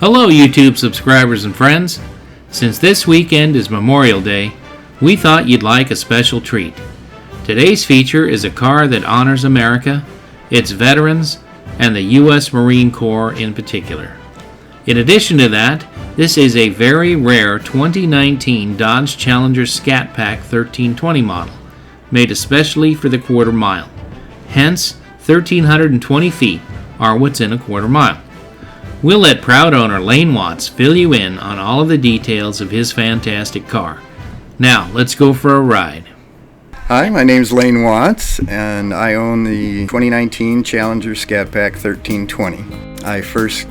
Hello YouTube subscribers and friends. Since this weekend is Memorial Day, we thought you'd like a special treat. Today's feature is a car that honors America, its veterans, and the U.S. Marine Corps in particular. In addition to that, this is a very rare 2019 Dodge Challenger Scat Pack 1320 model, made especially for the quarter mile. Hence, 1,320 feet are what's in a quarter mile. We'll let proud owner Lane Watts fill you in on all of the details of his fantastic car. Now, let's go for a ride. Hi, my name's Lane Watts, and I own the 2019 Challenger Scat Pack 1320. I first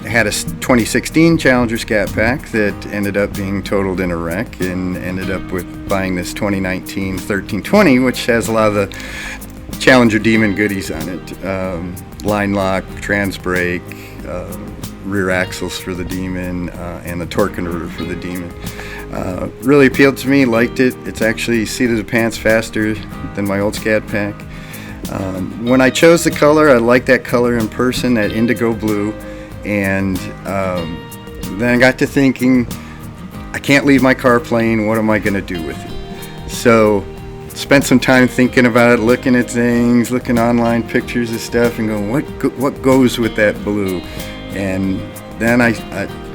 had a 2016 Challenger Scat Pack that ended up being totaled in a wreck, and ended up with buying this 2019 1320, which has a lot of the Challenger Demon goodies on it. Line lock, trans brake, rear axles for the Demon, and the torque converter for the Demon. Really appealed to me, liked it. It's actually seated the pants faster than my old Scat Pack. When I chose the color, I liked that color in person, that indigo blue, and then I got to thinking, I can't leave my car plain, what am I going to do with it? So spent some time thinking about it, looking at things, looking online pictures of stuff, and going, what goes with that blue? And then I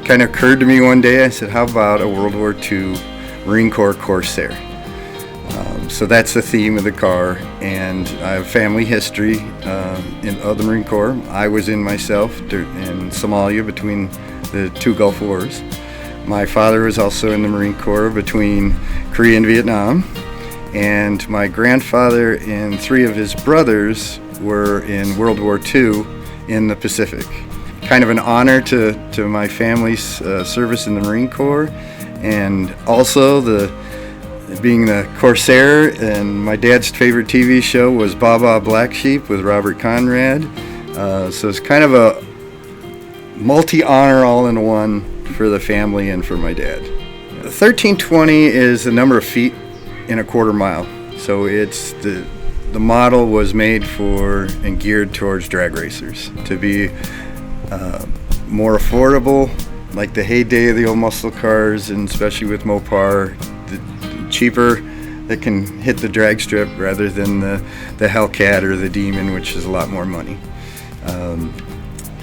kind of occurred to me one day. I said, how about a World War II Marine Corps Corsair? So that's the theme of the car, and I have family history of the Marine Corps. I was in myself in Somalia between the two Gulf Wars. My father was also in the Marine Corps between Korea and Vietnam. And my grandfather and three of his brothers were in World War II in the Pacific. Kind of an honor to my family's service in the Marine Corps, and also being the Corsair. And my dad's favorite TV show was Baa Black Sheep with Robert Conrad. So it's kind of a multi-honor all in one for the family and for my dad. 1320 is the number of feet in a quarter mile. So it's the model was made for and geared towards drag racers to be more affordable, like the heyday of the old muscle cars, and especially with Mopar, the cheaper that can hit the drag strip rather than the Hellcat or the Demon, which is a lot more money.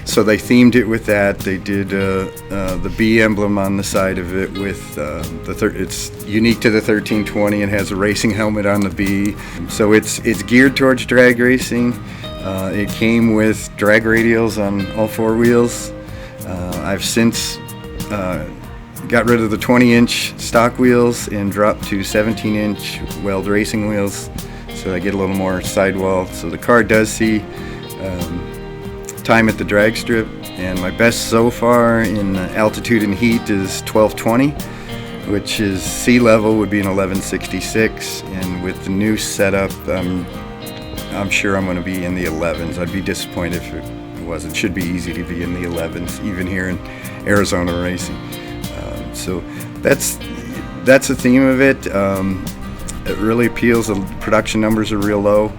So they themed it with that. They did the B emblem on the side of it with it's unique to the 1320 and has a racing helmet on the B. So it's geared towards drag racing. It came with drag radials on all four wheels. I've since got rid of the 20-inch stock wheels and dropped to 17-inch weld racing wheels, so I get a little more sidewall. So the car does see time at the drag strip, and my best so far in altitude and heat is 1220, which is sea level would be an 1166, and with the new setup I'm sure I'm going to be in the 11s. I'd be disappointed if it wasn't. It should be easy to be in the 11s even here in Arizona racing. So that's the theme of it. It really appeals. The production numbers are real low.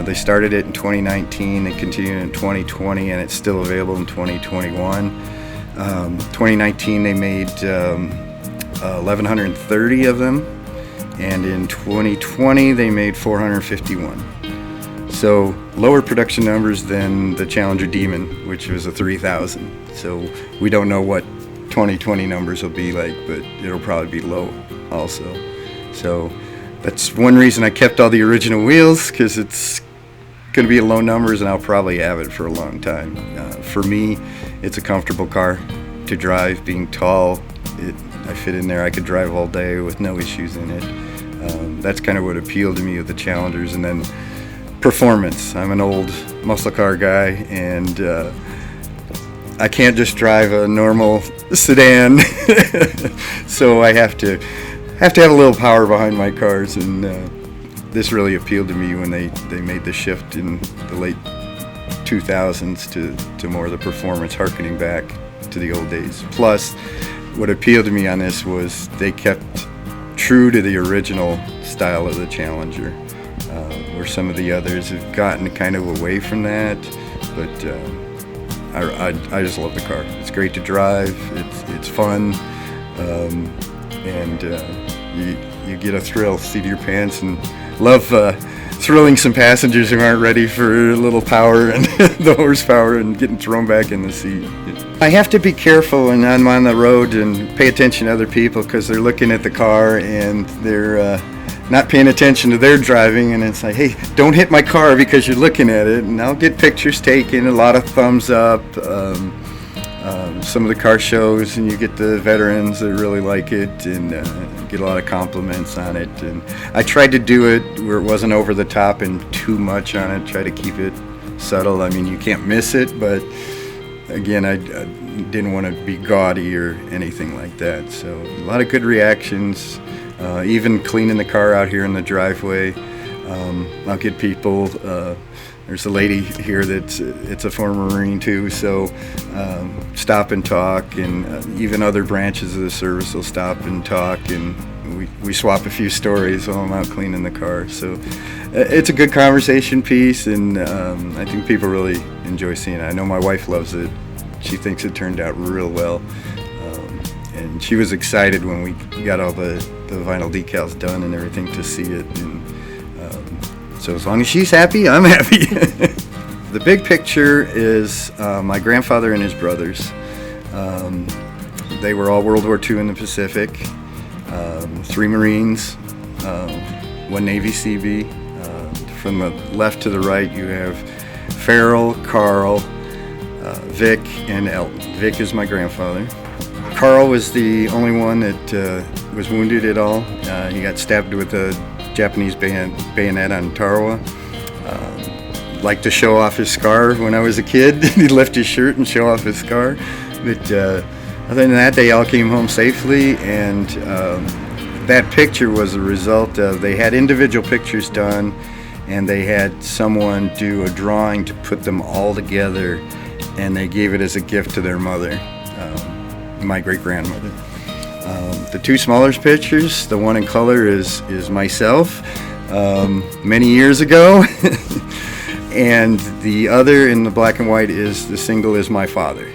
They started it in 2019, they continued in 2020, and it's still available in 2021. 2019 they made 1,130 of them, and in 2020 they made 451. So lower production numbers than the Challenger Demon, which was a 3,000. So we don't know what 2020 numbers will be like, but it'll probably be low also. So that's one reason I kept all the original wheels, because it's going to be low numbers, and I'll probably have it for a long time. For me, it's a comfortable car to drive. Being tall, I fit in there. I could drive all day with no issues in it. That's kind of what appealed to me with the Challengers. And then performance. I'm an old muscle car guy, and I can't just drive a normal sedan, so I have to have a little power behind my cars, and this really appealed to me when they made the shift in the late 2000s to more of the performance, harkening back to the old days. Plus, what appealed to me on this was they kept true to the original style of the Challenger, where some of the others have gotten kind of away from that, but I just love the car. It's great to drive. It's fun, and you get a thrill, seat of your pants, and love thrilling some passengers who aren't ready for a little power and the horsepower and getting thrown back in the seat. I have to be careful when I'm on the road and pay attention to other people, because they're looking at the car and they're not paying attention to their driving, and it's like, hey, don't hit my car because you're looking at it. And I'll get pictures taken, a lot of thumbs up, some of the car shows, and you get the veterans that really like it, and get a lot of compliments on it. And I tried to do it where it wasn't over the top and too much on it, try to keep it subtle. I mean, you can't miss it, but again, I didn't want to be gaudy or anything like that. So a lot of good reactions. Even cleaning the car out here in the driveway, I'll get people. There's a lady here it's a former Marine too, so stop and talk, and even other branches of the service will stop and talk, and we swap a few stories while I'm out cleaning the car. So it's a good conversation piece, and I think people really enjoy seeing it. I know my wife loves it. She thinks it turned out real well. And she was excited when we got all the vinyl decals done and everything to see it. And so as long as she's happy, I'm happy. The big picture is my grandfather and his brothers. They were all World War II in the Pacific. 3 Marines, 1 Navy Seabee. From the left to the right, you have Farrell, Carl, Vic, and Elton. Vic is my grandfather. Carl was the only one that was wounded at all. He got stabbed with a Japanese bayonet on Tarawa. Liked to show off his scar when I was a kid. He'd lift his shirt and show off his scar. But other than that, they all came home safely, and that picture was a result of, they had individual pictures done, and they had someone do a drawing to put them all together, and they gave it as a gift to their mother. My great-grandmother. The 2 smaller pictures, the one in color is myself many years ago, and the other in the black and white is the single is my father.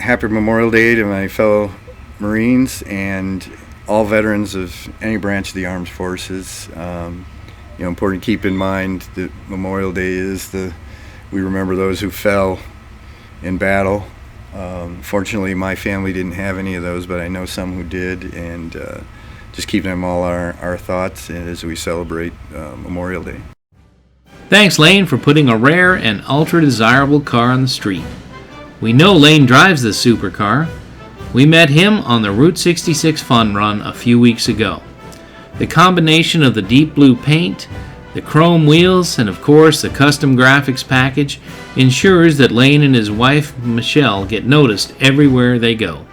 Happy Memorial Day to my fellow Marines and all veterans of any branch of the armed forces. Important to keep in mind that Memorial Day is we remember those who fell in battle. Fortunately, my family didn't have any of those, but I know some who did, and just keeping them all our thoughts as we celebrate Memorial Day. Thanks, Lane, for putting a rare and ultra-desirable car on the street. We know Lane drives this supercar. We met him on the Route 66 fun run a few weeks ago. The combination of the deep blue paint, the chrome wheels, and of course the custom graphics package ensures that Lane and his wife Michelle get noticed everywhere they go.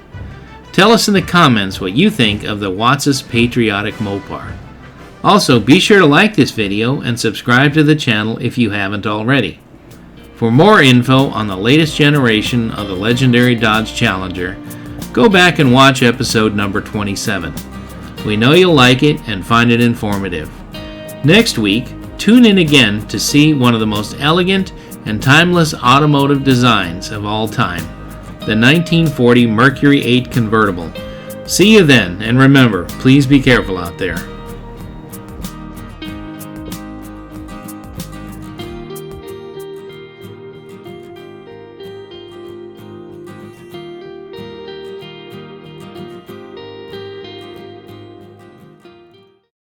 Tell us in the comments what you think of the Watts' patriotic Mopar. Also, be sure to like this video and subscribe to the channel if you haven't already. For more info on the latest generation of the legendary Dodge Challenger, go back and watch episode number 27. We know you'll like it and find it informative. Next week, tune in again to see one of the most elegant and timeless automotive designs of all time, the 1940 Mercury 8 convertible. See you then, and remember, please be careful out there.